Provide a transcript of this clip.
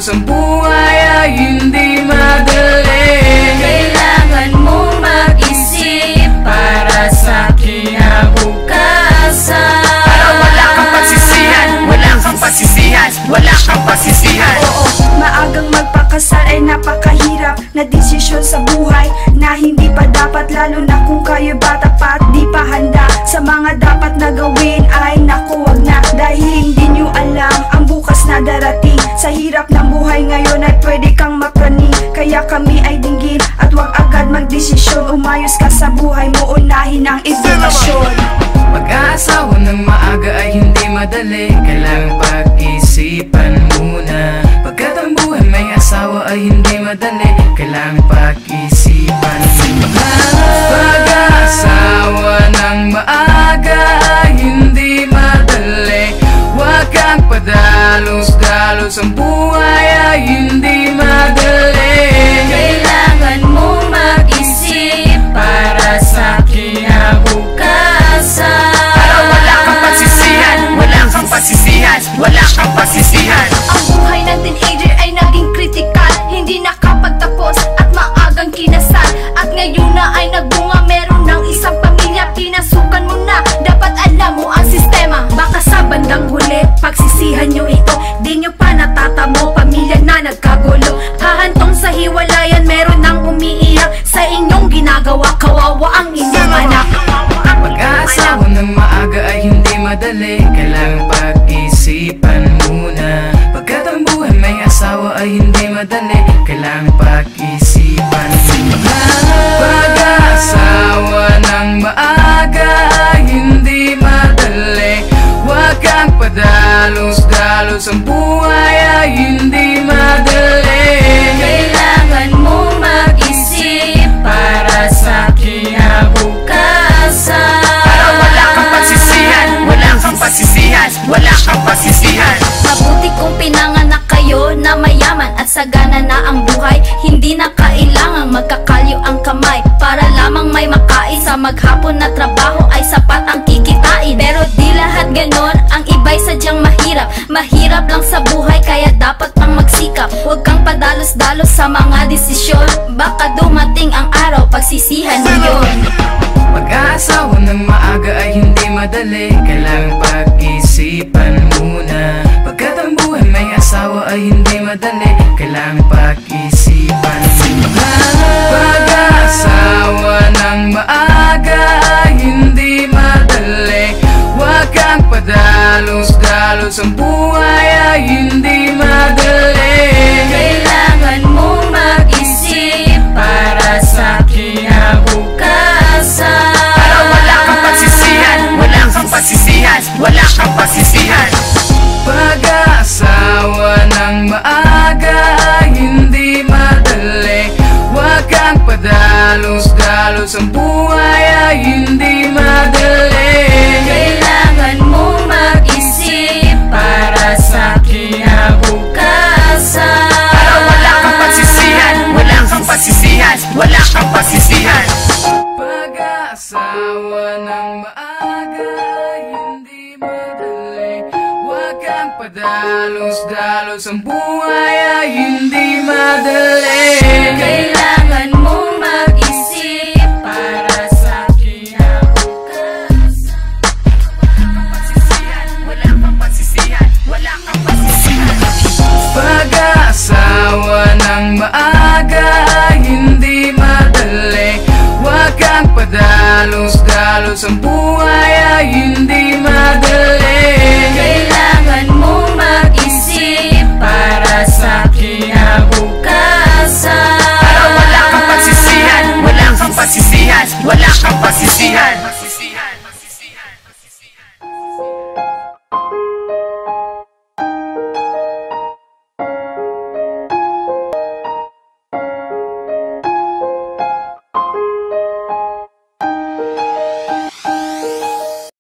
Dalo-dalos ang buhay ay hindi madali. Kailangan mong mag-isip para sa kinabukasan. Para wala kang pagsisihan, wala kang pagsisihan, wala kang pagsisihan. Oo, maagang magpakasal ay napakahirap na desisyon sa buhay na hindi pa dapat, lalo na kung kayo bata pa at di pa handa sa mga dapat na gawin. Ay naku, wag na, dahil hindi nyo alam ang bukas na darating. Sa hirap ng buhay ngayon ay pwede kang mapraning, kaya kami ay dinggin at wag agad magdesisyon. Umayos ka sa buhay mo, unahin ang edukasyon. Pag-aasawa ng maaga ay hindi madali, kailangang pag-isipan muna. Pagkat ang buhay may asawa ay hindi madali, kailangang pag-isipan muna. Pag-aasawa ng maaga ay hindi madali, huwag kang padalos-dalos, ang buhay ay hindi madali. Kailangan mong mag-isip para sa kinabukasan. Para wala kang pagsisihan, wala kang pagsisihan, wala kang pagsisihan. Ang buhay ng teenager ay naging kritikal, hindi nakapagtapos at maagang kinasal. At ngayon na ay nagbunga, meron ng isang pamilya, pinasukan mo na, dapat alam mo ang sistema. Baka sa bandang huli, pagsisihan nyo ito, di nyo pa natatamo, pamilya na nagkagulo. Hahantong sa hiwalayan, meron nang umiiyak sa inyong ginagawa, kawawa ang inyong anak. Pag-aasawa ng maaga ay hindi madali, kailangang pag-isipan muna. Pagkat ang buhay may asawa ay hindi madali, kailangang pag-isipan muna. Pag-aasawa ng maaga ay hindi madali, huwag kang padalos-dalos, ang buhay ay hindi madali. Kailangan mong mag-isip para sa kinabukasan. Para wala kang pagsisihan, wala kang pagsisihan, wala kang pagsisihan. Mabuti kung pinanganak kayo na mayaman at sagana na ang buhay. Hindi na kailangang magkakalyo ang kamay para lamang may makain. Sa maghapon na trabaho ay sapat ang kikitain. Pero di lahat ganon, ang iba'y sadyang mahirap. Mahirap lang sa buhay kaya dapat pang magsikap. Huwag kang padalos-dalos sa mga desisyon, baka dumating ang araw pagsisihan mo yun. Pag-aasawa ng maaga ay hindi madali, kailangang pag-isipan muna. Pagkat ang buhay may asawa ay hindi madali, kailangang pag-isipan muna. Pag-aasawa ng maaga ay hindi madali, huwag kang padalos-dalos, ang buhay ay hindi madali. Kailangan mong mag-isip para sa kinabukasan. Para wala kang pagsisihan, wala kang pagsisihan, wala kang pagsisihan. Pag-aasawa ng maaga ay hindi madali, huwag kang padalos-dalos, ang buhay ay hindi madali. Kailangan mong mag-isip para sa kinabukasan. Para wala kang pagsisihan, wala kang pagsisihan, wala kang pagsisihan. Pag-aasawa ng maaga ay hindi madali, huwag kang padalos-dalos, ang buhay ay hindi madali. Kailangan mong mag-isip para sa kinabukasan. Wala kang pagsisihan, wala kang pagsisihan. Pag-aasawa ng maaga ay hindi madali, huwag kang padalos-dalos, ang buhay ay hindi madali. Kailangan mong mag-isip para sa kinabukasan. Para wala kang pagsisihan, wala kang pagsisihan, wala kang pagsisihan.